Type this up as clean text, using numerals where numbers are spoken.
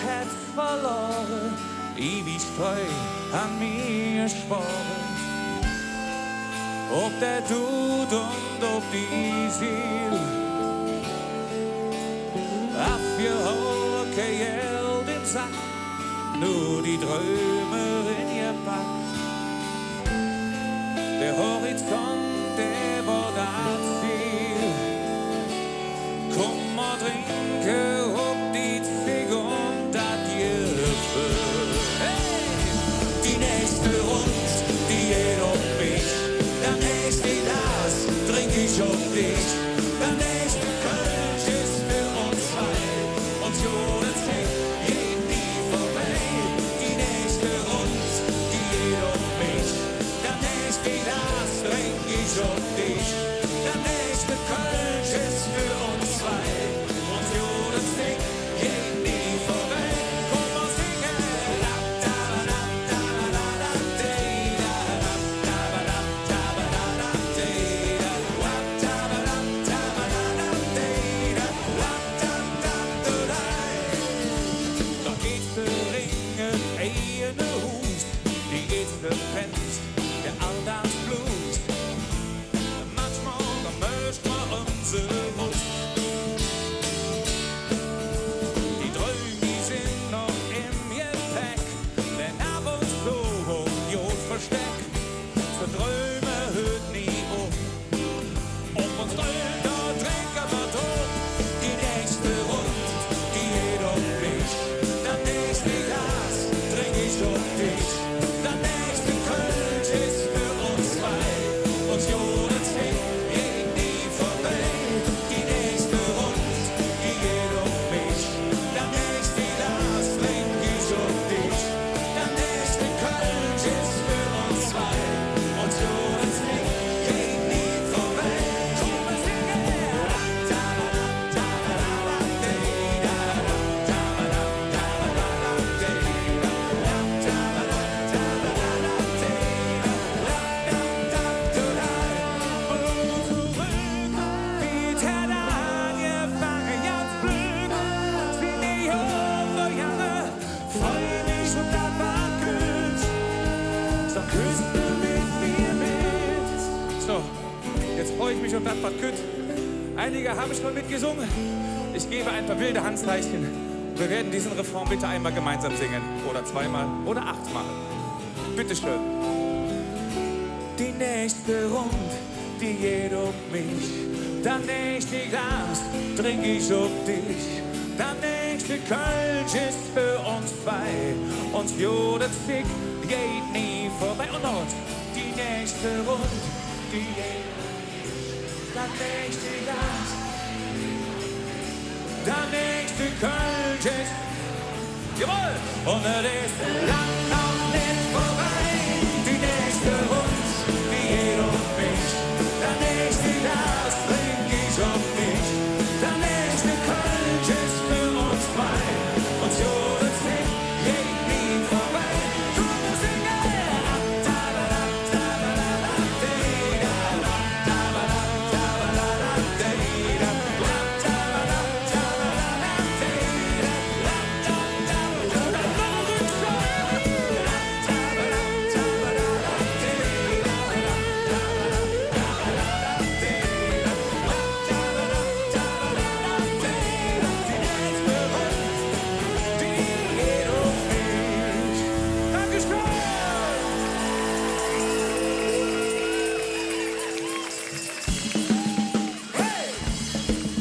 hätt verloren, ewig treu an mir schworen. Ob der Tod und ob die Seele, auf ihr Haar kein Geld im Sack, nur die Träume in ihr Pack. Der Horizont, der war das Ziel. Komm mal trinke, ob die Zig und das Gefühl. Hey! Die nächste Runde, die geht auf mich. Der nächste Glas trink ich auf dich. Der nächste Kölsch ist für uns zwei. Und Joden geht nie vorbei. Die nächste Runde, die geht auf mich. Der nächste Glas trink ich auf dich. Der nächste Kölsch ist für uns zwei. Und Joden geht nie vorbei. Komm mal singen. Da geht's für Ringe, eine Hust. Die geht's für Fans, der Alltagsblues. Manchmal möcht man unsere Lust. Die Träume, die sind noch im Gepäck, denn ab und zu hoch Jod versteck. Für Träume hört nie auf. Ob uns Träume, da trinken wir tot. Die nächste Runde, die geht auf mich. Das nächste Glas trink ich auf dich. Das nächste Kölsch ist für uns zwei. Uns Joden geht nie vorbei. Die nächste Runde, die geht auf mich. Das nächste Glas trink ich auf dich. Das nächste Kölsch ist für uns zwei. Uns Joden geht nie vorbei. Komm, wir singen. So, jetzt freue ich mich auf das, was kütt. Einige haben schon mitgesungen. Ich gebe ein paar wilde Handzeichen. Wir werden diesen Refrain bitte einmal gemeinsam singen. Oder zweimal oder 8-mal. Bitte schön. Die nächste Runde, die geht auf mich. Das nächste Glas trink ich auf dich. Das nächste Kölsch ist für uns zwei. Uns Jodet Fick geht nie vorbei. Und noch uns. Die nächste Runde, die geht auf mich. Das nächste Glas. Das nächste Kölsch ist. Jawohl! Und es ist lang noch nicht